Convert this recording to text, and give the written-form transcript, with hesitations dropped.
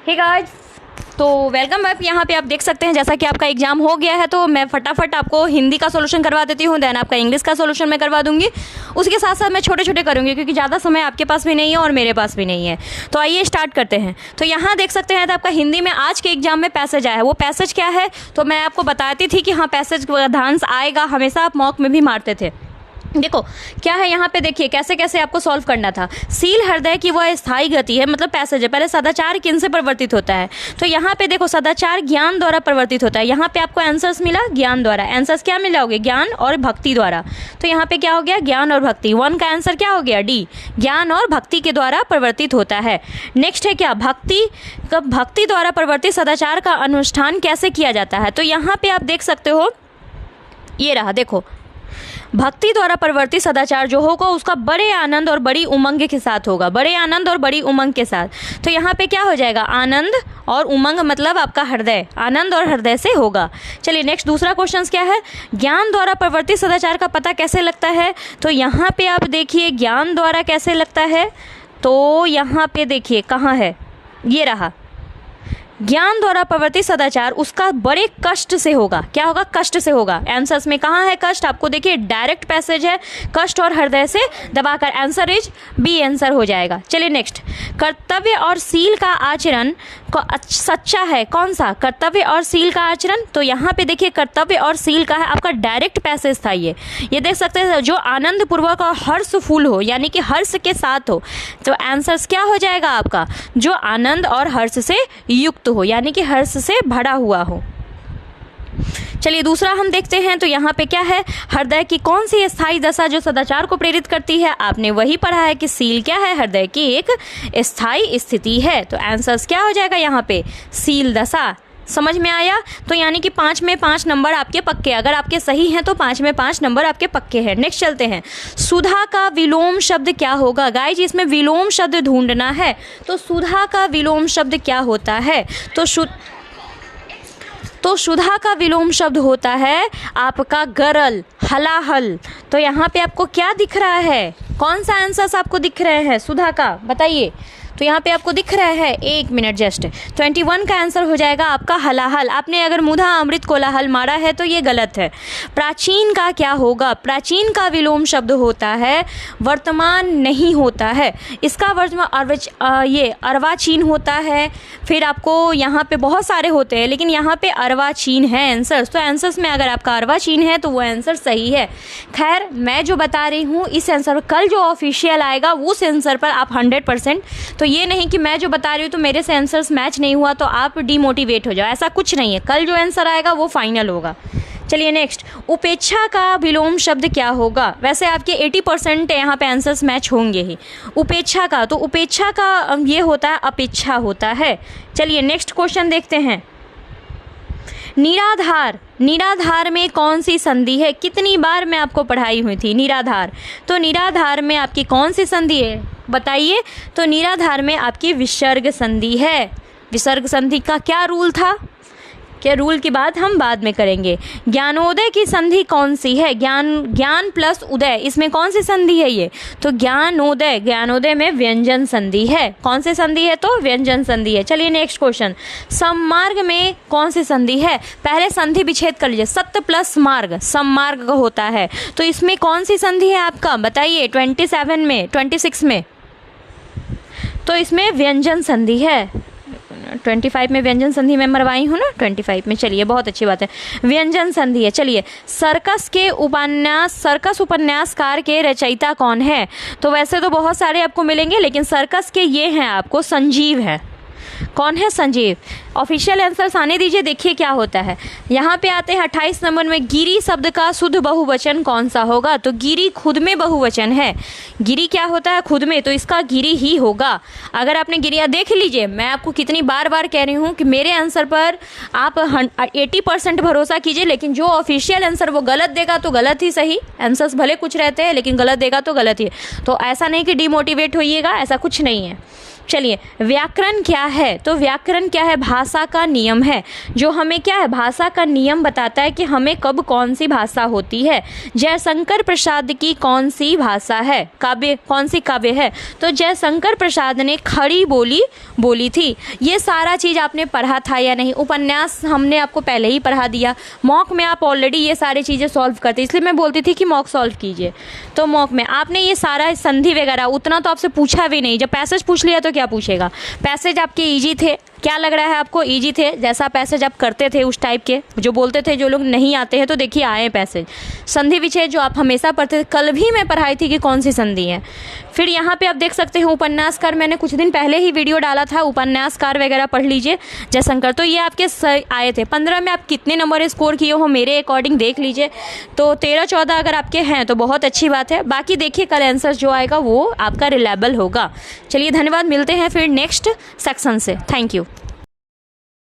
Hey guys, तो welcome back. यहाँ पे आप देख सकते हैं जैसा कि आपका एग्जाम हो गया है तो मैं फटाफट आपको हिंदी का सॉल्यूशन करवा देती हूँ, देन आपका इंग्लिश का सॉल्यूशन मैं करवा दूंगी। उसके साथ साथ मैं छोटे छोटे करूँगी क्योंकि ज़्यादा समय आपके पास भी नहीं है और मेरे पास भी नहीं है। तो आइए स्टार्ट करते हैं। तो यहाँ देख सकते हैं तो आपका हिंदी में आज के एग्जाम में पैसेज आया है। वो पैसेज क्या है तो मैं आपको बताती थी कि हाँ पैसेज ध्यान से आएगा, हमेशा आप मॉक में भी मारते थे। देखो क्या है यहाँ पे, देखिए कैसे कैसे आपको सॉल्व करना था। सील हृदय की वह स्थायी गति है, मतलब पैसेज है। पहले सदाचार किन से परिवर्तित होता है तो यहाँ पे देखो सदाचार ज्ञान द्वारा परिवर्तित होता है। यहाँ पे आपको आंसर्स मिला ज्ञान द्वारा। आंसर्स क्या मिलाओगे, ज्ञान और भक्ति द्वारा। तो यहाँ पे क्या हो गया, ज्ञान और भक्ति। 1 का आंसर क्या हो गया, डी, ज्ञान और भक्ति के द्वारा परिवर्तित होता है। नेक्स्ट है क्या, भक्ति। भक्ति द्वारा परिवर्तित सदाचार का अनुष्ठान कैसे किया जाता है तो यहाँ पे आप देख सकते हो, ये रहा देखो, भक्ति द्वारा परिवर्तित सदाचार जो होगा उसका बड़े आनंद और बड़ी उमंग के साथ होगा, बड़े आनंद और बड़ी उमंग के साथ। तो यहाँ पे क्या हो जाएगा, आनंद और उमंग, मतलब आपका हृदय, आनंद और हृदय से होगा। चलिए नेक्स्ट दूसरा क्वेश्चन क्या है, ज्ञान द्वारा परिवर्तित सदाचार का पता कैसे लगता है तो यहाँ पे आप देखिए ज्ञान द्वारा कैसे लगता है। तो यहाँ पे देखिए कहाँ है, ये रहा, ज्ञान द्वारा परिवर्तित सदाचार उसका बड़े कष्ट से होगा। क्या होगा, कष्ट से होगा। आंसर्स में कहाँ है कष्ट, आपको देखिए डायरेक्ट पैसेज है, कष्ट और हृदय से दबाकर। आंसर इज बी, आंसर हो जाएगा। चलिए नेक्स्ट, कर्तव्य और सील का आचरण सच्चा है, कौन सा, कर्तव्य और सील का आचरण। तो यहाँ पे देखिए कर्तव्य और सील का है, आपका डायरेक्ट पैसेज था ये देख सकते हैं, जो आनंद पूर्वक और हर्षफुल हो, यानी कि हर्ष के साथ हो। तो आंसर्स क्या हो जाएगा आपका, जो आनंद और हर्ष से युक्त हो, यानी कि हर्ष से भरा हुआ हो। चलिए दूसरा हम देखते हैं। तो यहाँ पे क्या है, हृदय की कौन सी स्थायी दशा जो सदाचार को प्रेरित करती है। आपने वही पढ़ा है कि सील क्या है, हृदय की एक स्थायी स्थिति है। तो आंसर्स क्या हो जाएगा यहाँ पे, सील दशा। समझ में आया। तो यानी कि 5 में 5 नंबर आपके पक्के, अगर आपके सही हैं तो 5 में 5 नंबर आपके पक्के हैं। नेक्स्ट चलते हैं, सुधा का विलोम शब्द क्या होगा। गाइज इसमें विलोम शब्द ढूंढना है। तो सुधा का विलोम शब्द क्या होता है तो सुधा का विलोम शब्द होता है आपका गरल, हलाहल। तो यहाँ पे आपको क्या दिख रहा है, कौन सा आंसर्स आपको दिख रहे हैं सुधा का, बताइए। तो यहाँ पे आपको दिख रहा है, 1 मिनट जस्ट, 21 का आंसर हो जाएगा आपका हलाहल। आपने अगर मुधा अमृत कोलाहल मारा है तो ये गलत है। प्राचीन का क्या होगा, प्राचीन का विलोम शब्द होता है वर्तमान नहीं होता है, इसका वर्तमान ये अर्वाचीन होता है। फिर आपको यहाँ पे बहुत सारे होते हैं लेकिन यहाँ पे अर्वाचीन है आंसर्स। तो आंसर्स में अगर आपका अर्वाचीन है तो वो आंसर सही है। खैर मैं जो बता रही हूँ इस आंसर कल जो ऑफिशियल आएगा उस आंसर पर आप 100%, तो ये नहीं कि मैं जो बता रही हूँ तो मेरे से आंसर्स मैच नहीं हुआ तो आप डिमोटिवेट हो जाओ, ऐसा कुछ नहीं है। कल जो आंसर आएगा वो फाइनल होगा। चलिए नेक्स्ट, उपेक्षा का विलोम शब्द क्या होगा। वैसे आपके 80% यहाँ पे आंसर्स मैच होंगे ही। उपेक्षा का, तो उपेक्षा का ये होता है अपेक्षा होता है। चलिए नेक्स्ट क्वेश्चन देखते हैं, निराधार। निराधार में कौन सी संधि है, कितनी बार मैं आपको पढ़ाई हुई थी निराधार। तो निराधार में आपकी कौन सी संधि है बताइए। तो निराधार में आपकी विसर्ग संधि है। विसर्ग संधि का क्या रूल था, क्या रूल की बात हम बाद में करेंगे। ज्ञानोदय की संधि कौन सी है, ज्ञान प्लस उदय, इसमें कौन सी संधि है ये, तो ज्ञानोदय। ज्ञानोदय में व्यंजन संधि है। कौन सी संधि है, तो व्यंजन संधि है। चलिए नेक्स्ट क्वेश्चन, सम्मार्ग में कौन सी संधि है। पहले संधि विच्छेद कर लीजिए, सत्य प्लस मार्ग सम्मार्ग होता है। तो इसमें कौन सी संधि है आपका बताइए, 27 में 26 में, तो इसमें व्यंजन संधि है। 25 में व्यंजन संधि में मरवाई हूँ ना, 25 में। चलिए बहुत अच्छी बात है, व्यंजन संधि है। चलिए सर्कस उपन्यासकार के रचयिता कौन है। तो वैसे तो बहुत सारे आपको मिलेंगे लेकिन सर्कस के ये हैं आपको, संजीव है। कौन है, संजीव। ऑफिशियल आंसर्स आने दीजिए, देखिए क्या होता है। यहाँ पे आते हैं 28 नंबर में, गिरी शब्द का शुद्ध बहुवचन कौन सा होगा। तो गिरी खुद में बहुवचन है। गिरी क्या होता है, खुद में, तो इसका गिरी ही होगा। अगर आपने गिरिया देख लीजिए, मैं आपको कितनी बार बार कह रही हूँ कि मेरे आंसर पर आप 80% भरोसा कीजिए, लेकिन जो ऑफिशियल आंसर वो गलत देगा तो गलत ही सही। आंसर्स भले कुछ रहते हैं लेकिन गलत देगा तो गलत ही। तो ऐसा नहीं कि डिमोटिवेट होइएगा, ऐसा कुछ नहीं है। चलिए, व्याकरण क्या है? तो व्याकरण क्या है? भाषा का नियम है, जो हमें क्या है, भाषा का नियम बताता है कि हमें कब कौन सी भाषा होती है। जयशंकर प्रसाद की कौन सी भाषा है, काव्य, कौन सी काव्य है? तो जयशंकर प्रसाद ने खड़ी बोली बोली थी। ये सारा चीज़ आपने पढ़ा था या नहीं? उपन्यास हमने आपको पहले ही पढ़ा दिया, मॉक में आप ऑलरेडी ये सारी चीज़ें सॉल्व करते, इसलिए मैं बोलती थी कि मॉक सॉल्व कीजिए। तो मॉक में आपने ये सारा संधि वगैरह उतना तो आपसे पूछा भी नहीं। जब पैसेज पूछ लिया तो क्या पूछेगा? पैसेज आपके इजी थे, क्या लग रहा है आपको? इजी थे, जैसा पैसेज आप करते थे उस टाइप के, जो बोलते थे, जो लोग नहीं आते हैं तो देखिए आए पैसेज। संधि विच्छेद जो आप हमेशा पढ़ते थे, कल भी मैं पढ़ाई थी कि कौन सी संधि है। फिर यहाँ पे आप देख सकते हैं उपन्यासकार, मैंने कुछ दिन पहले ही वीडियो डाला था, उपन्यासकार वगैरह पढ़ लीजिए जयशंकर। तो ये आपके आए थे। 15 में आप कितने नंबर स्कोर किए हो मेरे अकॉर्डिंग देख लीजिए। तो 13-14 अगर आपके हैं तो बहुत अच्छी बात है। बाकी देखिए कल आंसर जो आएगा वो आपका रिलायबल होगा। चलिए धन्यवाद, मिलते हैं फिर नेक्स्ट सेक्शन से। Thank you.